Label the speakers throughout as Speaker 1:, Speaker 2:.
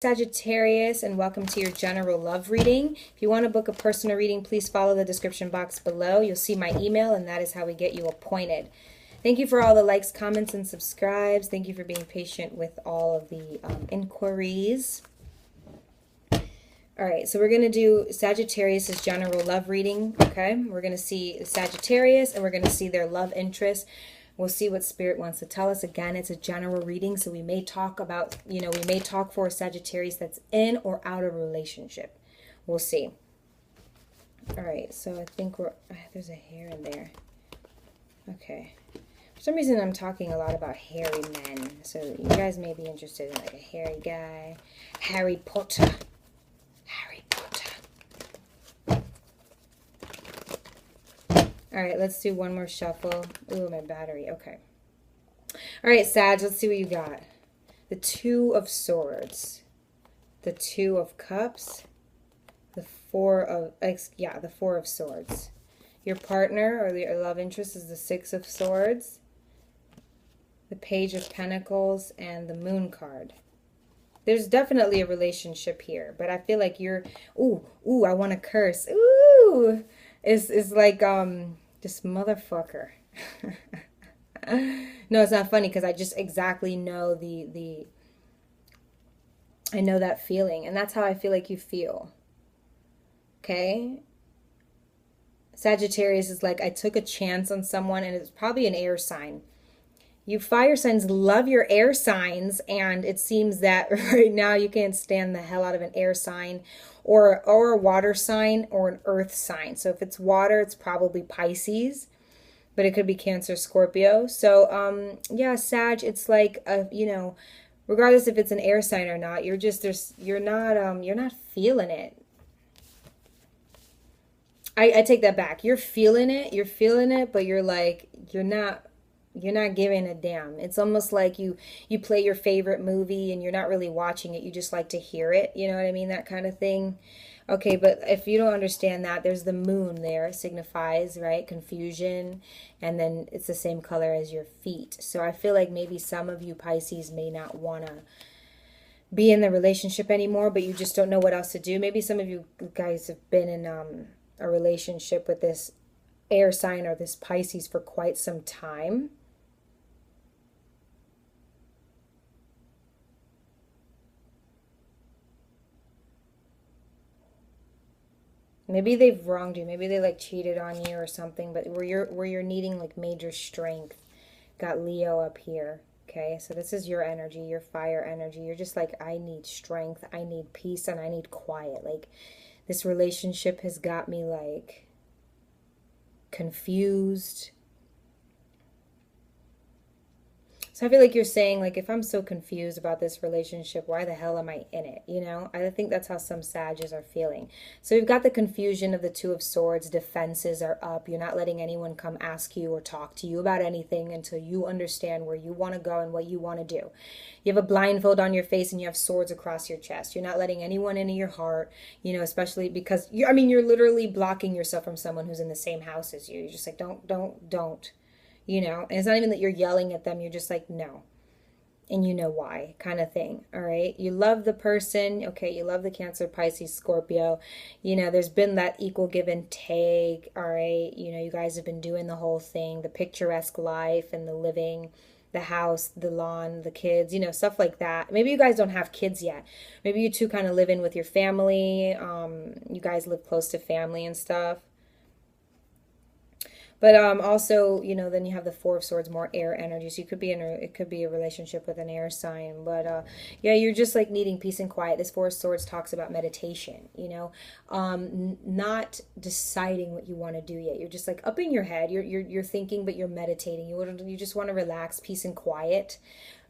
Speaker 1: Sagittarius, and welcome to your general love reading. If you want to book a personal reading, please follow the description box below. You'll see my email, and that is how we get you appointed. Thank you for all the likes, comments, and subscribes. Thank you for being patient with all of the inquiries. All right, so we're going to do Sagittarius' general love reading, okay? We're going to see Sagittarius, and we're going to see their love interest. We'll see what Spirit wants to tell us. Again, it's a general reading, so we may talk about, we may talk for a Sagittarius that's in or out of a relationship. We'll see. All right, so I think there's a hair in there. Okay. For some reason, I'm talking a lot about hairy men, so you guys may be interested in like a hairy guy. Harry Potter. Harry Potter. All right, let's do one more shuffle. Ooh, my battery. Okay. All right, Sag, let's see what you got. The Two of Swords. The Two of Cups. The Four of Swords. Your partner or your love interest is the Six of Swords. The Page of Pentacles and the Moon card. There's definitely a relationship here, but I feel like you're, ooh, I want to curse. Ooh, is like, this motherfucker. No, it's not funny because I just exactly know I know that feeling, and that's how I feel like you feel. Okay? Sagittarius is like, I took a chance on someone, and it's probably an air sign. You fire signs love your air signs, and it seems that right now you can't stand the hell out of an air sign or a water sign or an earth sign. So if it's water, it's probably Pisces, but it could be Cancer, Scorpio. So yeah, Sag, it's like regardless if it's an air sign or not, you're not feeling it. I take that back. You're feeling it, but you're not giving a damn. It's almost like you play your favorite movie and you're not really watching it. You just like to hear it. You know what I mean? That kind of thing. Okay, but if you don't understand that, there's the moon there. It signifies, right, confusion. And then it's the same color as your feet. So I feel like maybe some of you Pisces may not want to be in the relationship anymore, but you just don't know what else to do. Maybe some of you guys have been in a relationship with this air sign or this Pisces for quite some time. Maybe they've wronged you. Maybe they like cheated on you or something, but where you're needing like major strength. Got Leo up here. Okay, so this is your energy, your fire energy. You're just like, I need strength, I need peace, and I need quiet. Like, this relationship has got me like confused. So I feel like you're saying, like, if I'm so confused about this relationship, why the hell am I in it? I think that's how some Sages are feeling. So you've got the confusion of the Two of Swords. Defenses are up. You're not letting anyone come ask you or talk to you about anything until you understand where you want to go and what you want to do. You have a blindfold on your face and you have swords across your chest. You're not letting anyone into your heart, especially because, you're literally blocking yourself from someone who's in the same house as you. You're just like, don't. And it's not even that you're yelling at them. You're just like, no. And you know why, kind of thing. All right. You love the person. Okay. You love the Cancer, Pisces, Scorpio. There's been that equal give and take. All right. You guys have been doing the whole thing, the picturesque life and the living, the house, the lawn, the kids, stuff like that. Maybe you guys don't have kids yet. Maybe you two kind of live in with your family. You guys live close to family and stuff. But also, then you have the Four of Swords, more air energy. So you could be it could be a relationship with an air sign. But yeah, you're just like needing peace and quiet. This Four of Swords talks about meditation, not deciding what you want to do yet. You're just like up in your head. You're thinking, but you're meditating. You just want to relax, peace and quiet.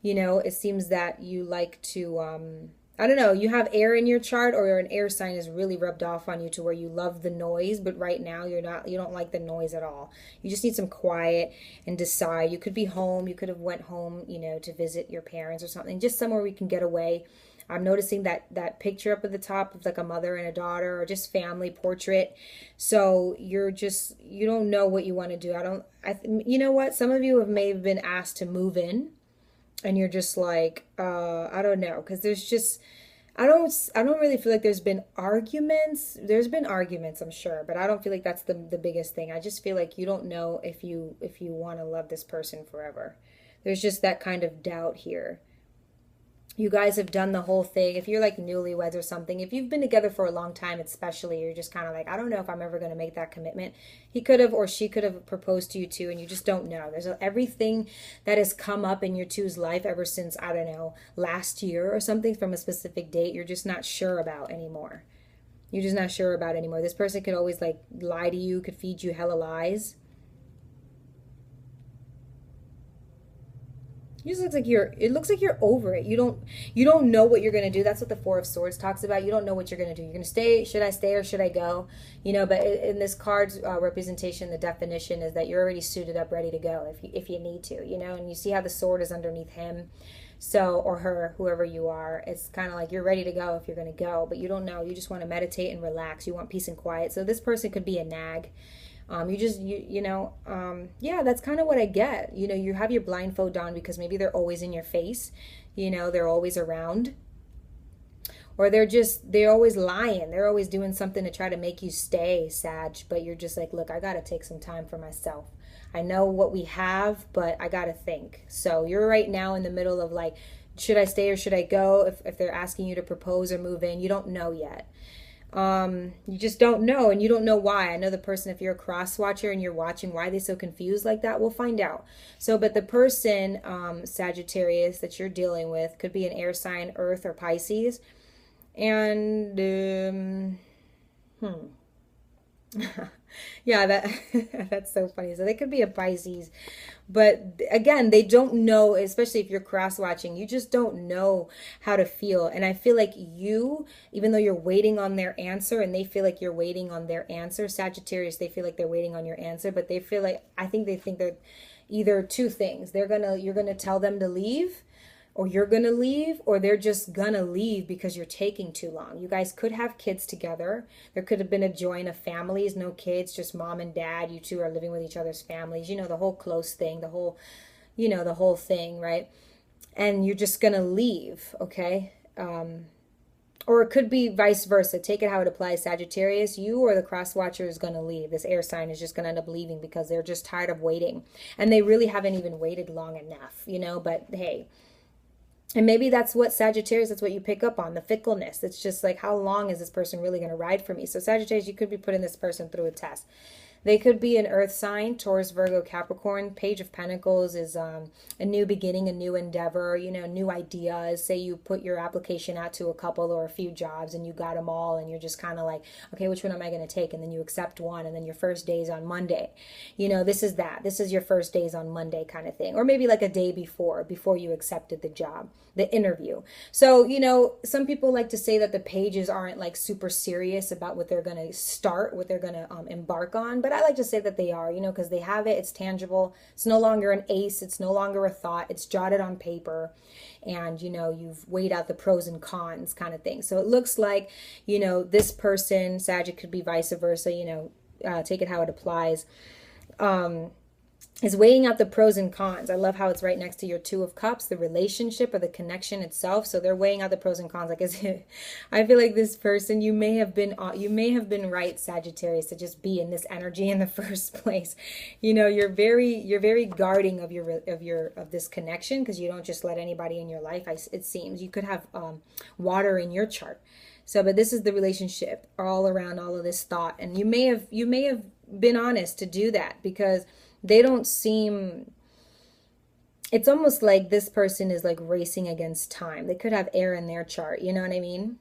Speaker 1: It seems that you like to I don't know, you have air in your chart, or an air sign is really rubbed off on you to where you love the noise, but right now you don't like the noise at all. You just need some quiet and decide. You could be home, you could have went home, to visit your parents or something, just somewhere we can get away. I'm noticing that picture up at the top of like a mother and a daughter, or just family portrait. So you don't know what you want to do. You know what? Some of you may have been asked to move in, and you're just like, I don't know, because there's just, I don't really feel like there's been arguments. There's been arguments, I'm sure, but I don't feel like that's the biggest thing. I just feel like you don't know if you want to love this person forever. There's just that kind of doubt here. You guys have done the whole thing. If you're like newlyweds or something, if you've been together for a long time, especially, you're just kind of like, I don't know if I'm ever going to make that commitment. He could have, or she could have proposed to you too, and you just don't know. There's everything that has come up in your two's life ever since, I don't know, last year or something from a specific date. You're just not sure about anymore. You're just not sure about anymore. This person could always like lie to you, could feed you hella lies. It just looks like you're over it. You don't know what you're going to do. That's what the Four of Swords talks about. You don't know what you're going to do. You're going to stay, should I stay or should I go? But in this card's representation, the definition is that you're already suited up, ready to go if you need to, and you see how the sword is underneath him. So, or her, whoever you are, it's kind of like you're ready to go if you're going to go, but you don't know. You just want to meditate and relax. You want peace and quiet. So this person could be a nag. Yeah, that's kind of what I get. You have your blindfold on because maybe they're always in your face, they're always around, or they're always lying. They're always doing something to try to make you stay, Sag, but you're just like, look, I got to take some time for myself. I know what we have, but I got to think. So you're right now in the middle of like, should I stay or should I go? If they're asking you to propose or move in, you don't know yet. You just don't know, and you don't know why. I know the person, if you're a cross watcher and you're watching why they're so confused like that, we'll find out. So, but the person, Sagittarius, that you're dealing with could be an air sign, Earth or Pisces. And, yeah, that's so funny. So they could be a Pisces, but again, they don't know, especially if you're cross watching, you just don't know how to feel. And I feel like even though you're waiting on their answer and they feel like you're waiting on their answer, Sagittarius, they feel like they're waiting on your answer, but I think they think they're either two things. You're going to tell them to leave, or you're going to leave, or they're just going to leave because you're taking too long. You guys could have kids together. There could have been a join of families, no kids, just mom and dad. You two are living with each other's families. The whole close thing, the whole thing, right? And you're just going to leave, okay? Or it could be vice versa. Take it how it applies, Sagittarius. You or the cross watcher is going to leave. This air sign is just going to end up leaving because they're just tired of waiting. And they really haven't even waited long enough, but hey. And maybe that's what Sagittarius, that's what you pick up on, the fickleness. It's just like, how long is this person really going to ride for me? So Sagittarius, you could be putting this person through a test. They could be an earth sign, Taurus, Virgo, Capricorn. Page of Pentacles is a new beginning, a new endeavor, new ideas. Say you put your application out to a couple or a few jobs and you got them all and you're just kind of like, okay, which one am I going to take? And then you accept one and then your first day is on Monday. This is that. This is your first days on Monday kind of thing. Or maybe like a day before you accepted the job, the interview. So, some people like to say that the pages aren't like super serious about what they're going to start, what they're going to embark on. But I like to say that they are, because they have it. It's tangible. It's no longer an ace. It's no longer a thought. It's jotted on paper. And, you've weighed out the pros and cons kind of thing. So it looks like, this person, Sag, it could be vice versa, take it how it applies. Is weighing out the pros and cons. I love how it's right next to your Two of Cups, the relationship or the connection itself. So they're weighing out the pros and cons. Like, I feel like this person, you may have been right, Sagittarius, to just be in this energy in the first place. You're very guarding of this connection because you don't just let anybody in your life. It seems you could have water in your chart. So, but this is the relationship all around all of this thought, and you may have been honest to do that because they don't seem, it's almost like this person is like racing against time. They could have air in their chart, you know what I mean?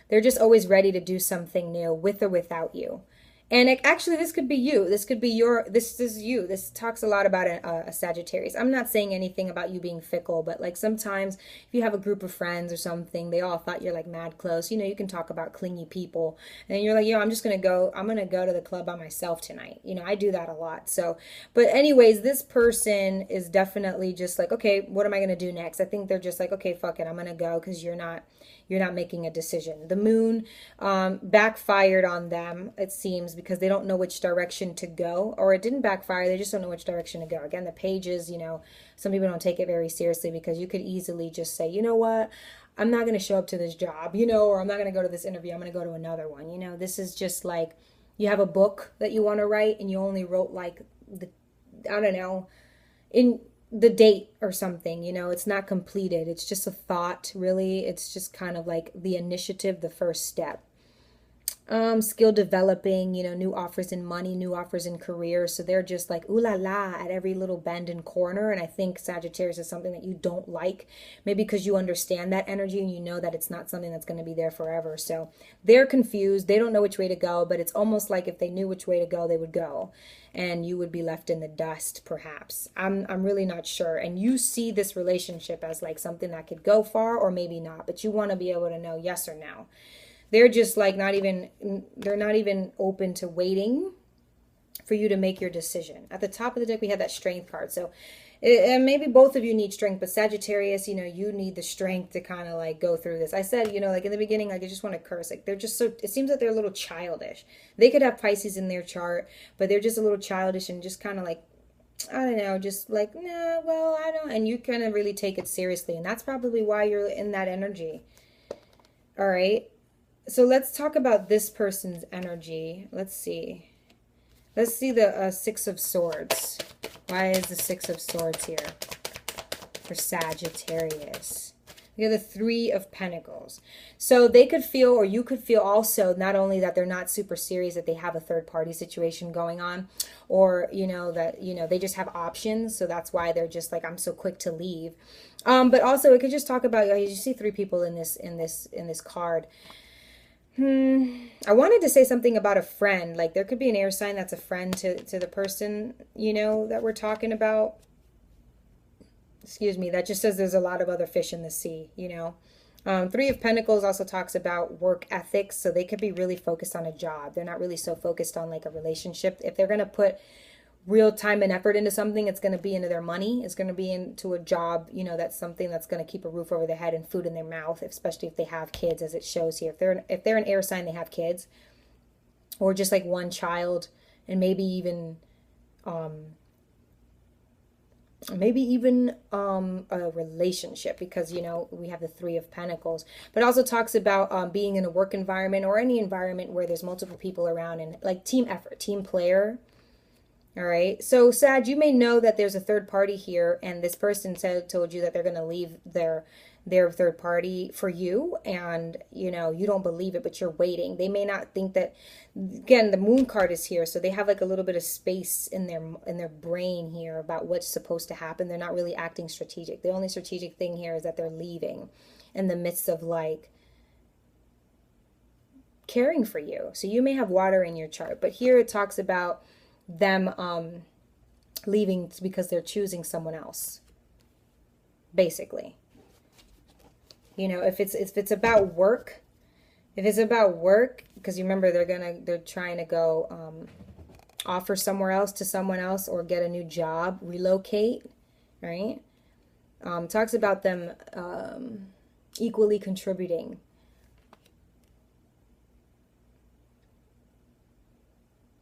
Speaker 1: They're just always ready to do something new with or without you. And actually, this could be you. This is you. This talks a lot about a Sagittarius. I'm not saying anything about you being fickle, but like sometimes if you have a group of friends or something, they all thought you're like mad close. You can talk about clingy people. And you're like, I'm going to go to the club by myself tonight. I do that a lot. So, but anyways, this person is definitely just like, okay, what am I going to do next? I think they're just like, okay, fuck it. I'm going to go because you're not making a decision. The moon backfired on them, it seems, because they don't know which direction to go. Or it didn't backfire, they just don't know which direction to go. Again, the pages, some people don't take it very seriously because you could easily just say, you know what, I'm not going to show up to this job, you know, or I'm not going to go to this interview. I'm going to go to another one. You know, this is just like you have a book that you want to write and you only wrote like I don't know, in the date or something, you know, it's not completed. It's just a thought, really. It's just kind of like the initiative, the first step. Skill developing, you know, new offers in money, new offers in career. So they're just like ooh la la at every little bend and corner. And I think Sagittarius is something that you don't like, maybe because you understand that energy and you know that it's not something that's going to be there forever. So they're confused. They don't know which way to go, but it's almost like if they knew which way to go, they would go. And you would be left in the dust, perhaps. I'm really not sure. And you see this relationship as like something that could go far or maybe not, but you want to be able to know yes or no. They're just like they're not even open to waiting for you to make your decision. At the top of the deck, we have that strength card. So and maybe both of you need strength, but Sagittarius, you know, you need the strength to kind of like go through this. I said, you know, like in the beginning, like I just want to curse. Like they're just so, it seems like they're a little childish. They could have Pisces in their chart, but they're just a little childish and just kind of like, I don't know, just like, nah, well, I don't. And you kind of really take it seriously. And that's probably why you're in that energy. All right. So let's talk about this person's energy. Let's see. Let's see the Six of Swords. Why is the Six of Swords here for Sagittarius? We have the Three of Pentacles. So they could feel, or you could feel also, not only that they're not super serious, that they have a third party situation going on, or, you know, that, you know, they just have options. So that's why they're just like, I'm so quick to leave. But also it could just talk about, you see three people in this card. I wanted to say something about a friend. Like there could be an air sign that's a friend to the person, you know, that we're talking about. Excuse me. That just says there's a lot of other fish in the sea, you know. Three of Pentacles also talks about work ethics. So they could be really focused on a job. They're not really so focused on like a relationship. If they're going to put real time and effort into something, it's going to be into their money. It's going to be into a job, you know, that's something that's going to keep a roof over their head and food in their mouth, especially if they have kids, as it shows here. If they're an air sign, they have kids, or just like one child, and maybe even a relationship, because, you know, we have the Three of Pentacles. But it also talks about being in a work environment or any environment where there's multiple people around, and like team effort, team player. All right. So Sag, you may know that there's a third party here, and this person told you that they're going to leave their third party for you, and you know, you don't believe it, but you're waiting. They may not think that, again, the Moon card is here, so they have like a little bit of space in their brain here about what's supposed to happen. They're not really acting strategic. The only strategic thing here is that they're leaving in the midst of like caring for you. So you may have water in your chart, but here it talks about them leaving because they're choosing someone else, basically. You know, if it's about work, because you remember they're trying to go offer somewhere else to someone else, or get a new job, relocate, right? Talks about them equally contributing.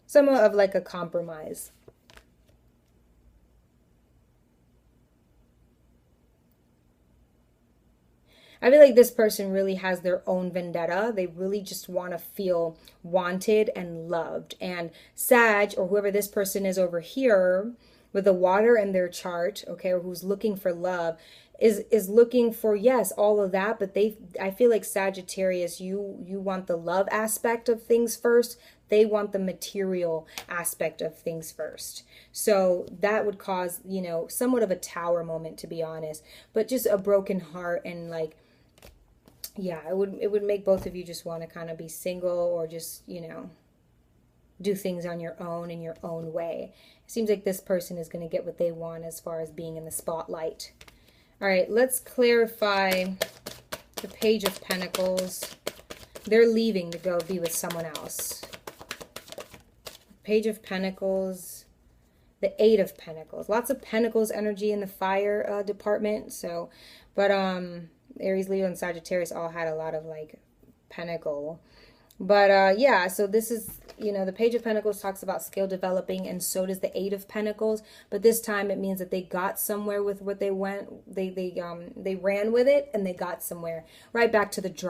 Speaker 1: Somewhat of like a compromise. I feel like this person really has their own vendetta. They really just want to feel wanted and loved. And Sag, or whoever this person is over here with the water in their chart, okay, or who's looking for love, is looking for, yes, all of that, but I feel like Sagittarius, you want the love aspect of things first. They want the material aspect of things first. So that would cause, you know, somewhat of a tower moment, to be honest, but just a broken heart. And like, yeah, it would make both of you just want to kind of be single, or just, you know, do things on your own in your own way. It seems like this person is going to get what they want as far as being in the spotlight. All right, let's clarify the Page of Pentacles. They're leaving to go be with someone else. Page of Pentacles, the Eight of Pentacles. Lots of Pentacles energy in the fire department. So, but Aries, Leo, and Sagittarius all had a lot of like Pentacle. But yeah, so this is you know, the Page of Pentacles talks about skill developing, and so does the Eight of Pentacles. But this time it means that they got somewhere with what they went. They ran with it, and they got somewhere. Right back to the draw.